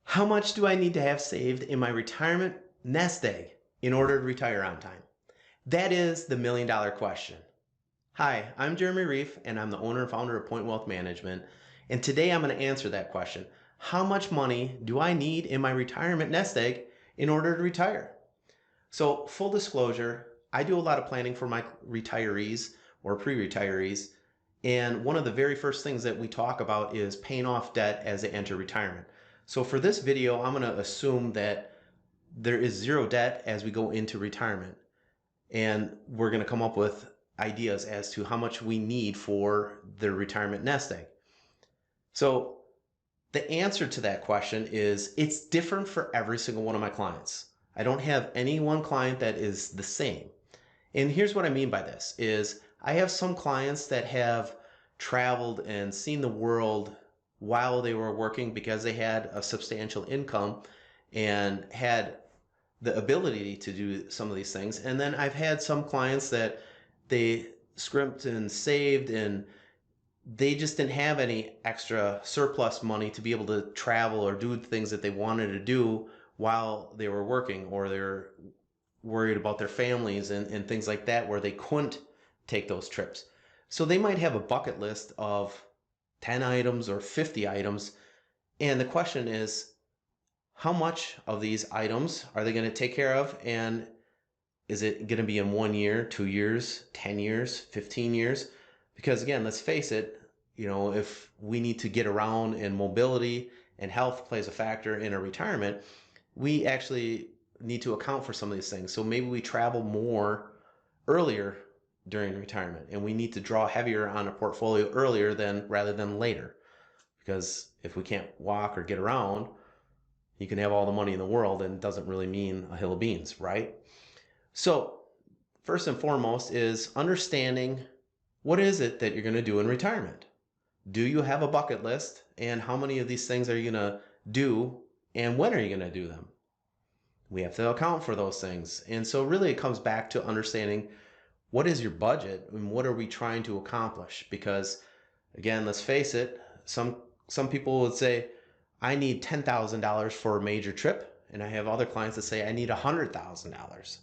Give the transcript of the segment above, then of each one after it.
How much do I need to have saved in my retirement nest egg in order to retire on time? That is the $1,000,000 question. Hi, I'm Jeremy Reef, and I'm the owner and founder of Point Wealth Management. And today I'm going to answer that question. How much money do I need in my retirement nest egg in order to retire? So, full disclosure, I do a lot of planning for my retirees or pre-retirees. And one of the very first things that we talk about is paying off debt as they enter retirement. So for this video, I'm going to assume that there is zero debt as we go into retirement. And we're going to come up with ideas as to how much we need for the retirement nest egg. So the answer to that question is it's different for every single one of my clients. I don't have any one client that is the same. And here's what I mean by this is I have some clients that have traveled and seen the world while they were working because they had a substantial income and had the ability to do some of these things. And then I've had some clients that they scrimped and saved and they just didn't have any extra surplus money to be able to travel or do things that they wanted to do while they were working, or they're worried about their families and things like that where they couldn't take those trips. So they might have a bucket list of 10 items or 50 items. And the question is, how much of these items are they going to take care of? And is it going to be in 1 year, 2 years, 10 years, 15 years? Because again, let's face it, if we need to get around and mobility and health plays a factor in a retirement, we actually need to account for some of these things. So maybe we travel more earlier during retirement and we need to draw heavier on a portfolio earlier rather than later. Because if we can't walk or get around, you can have all the money in the world and it doesn't really mean a hill of beans, right? So first and foremost is understanding what is it that you're going to do in retirement. Do you have a bucket list, and how many of these things are you going to do, and when are you going to do them? We have to account for those things. And so really it comes back to understanding what is your budget and what are we trying to accomplish? Because again, let's face it, some people would say, I need $10,000 for a major trip. And I have other clients that say I need $100,000.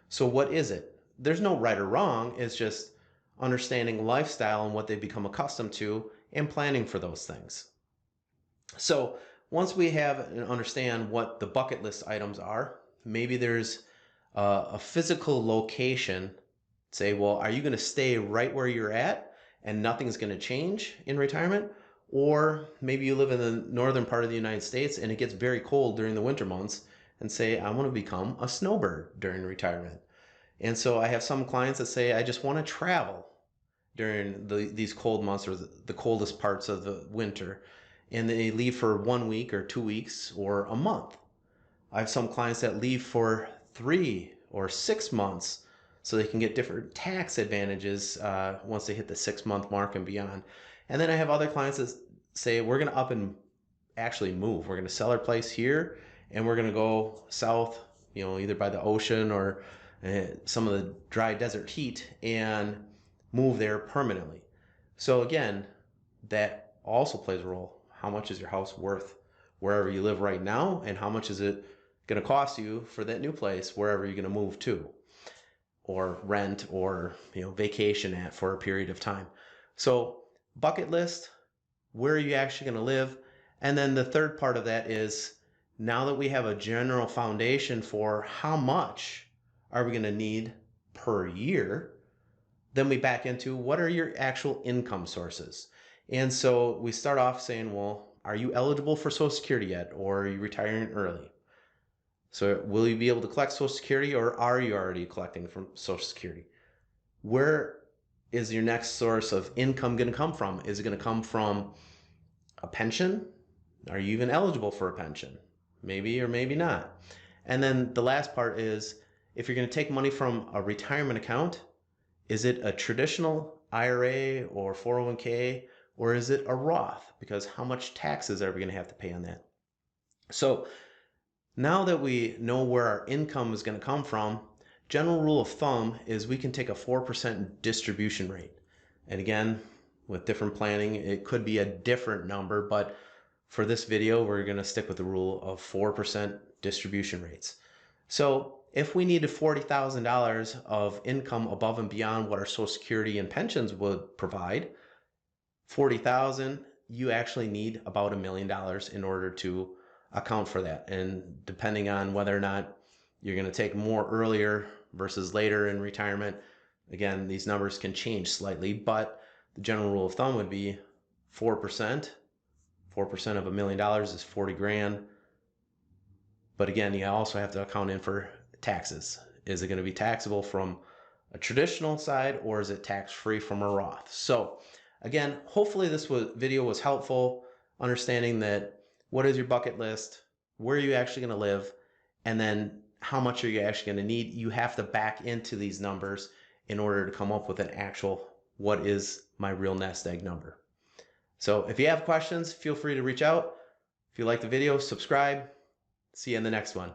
So what is it? There's no right or wrong. It's just understanding lifestyle and what they become accustomed to and planning for those things. So once we have and understand what the bucket list items are, maybe there's a physical location. Say, well, are you going to stay right where you're at and nothing's going to change in retirement? Or maybe you live in the northern part of the United States and it gets very cold during the winter months and say, I want to become a snowbird during retirement. And so I have some clients that say, I just want to travel during these cold months or the coldest parts of the winter. And they leave for 1 week or 2 weeks or a month. I have some clients that leave for 3 or 6 months so they can get different tax advantages once they hit the 6-month mark and beyond. And then I have other clients that say, we're going to up and actually move. We're going to sell our place here and we're going to go south, either by the ocean or some of the dry desert heat and move there permanently. So again, that also plays a role. How much is your house worth wherever you live right now? And how much is it going to cost you for that new place wherever you're going to move to or rent or vacation at for a period of time? So bucket list, where are you actually going to live? And then the third part of that is, now that we have a general foundation for how much are we going to need per year, then we back into what are your actual income sources. And so we start off saying, well, are you eligible for Social Security yet? Or are you retiring early? So will you be able to collect Social Security, or are you already collecting from Social Security? Where is your next source of income going to come from? Is it going to come from a pension? Are you even eligible for a pension? Maybe or maybe not. And then the last part is, if you're going to take money from a retirement account, is it a traditional IRA or 401k, or is it a Roth? Because how much taxes are we going to have to pay on that? So now that we know where our income is going to come from, general rule of thumb is we can take a 4% distribution rate. And again, with different planning, it could be a different number, but for this video, we're going to stick with the rule of 4% distribution rates. So if we needed $40,000 of income above and beyond what our Social Security and pensions would provide, 40,000, you actually need about $1 million in order to account for that. And depending on whether or not you're going to take more earlier versus later in retirement, again, these numbers can change slightly, but the general rule of thumb would be 4%. 4% of $1 million is 40 grand. But again, you also have to account in for taxes. Is it going to be taxable from a traditional side, or is it tax-free from a Roth? So again, hopefully this video was helpful, understanding that what is your bucket list, where are you actually going to live, and then how much are you actually going to need. You have to back into these numbers in order to come up with an actual, what is my real nest egg number. So if you have questions, feel free to reach out. If you like the video, subscribe. See you in the next one.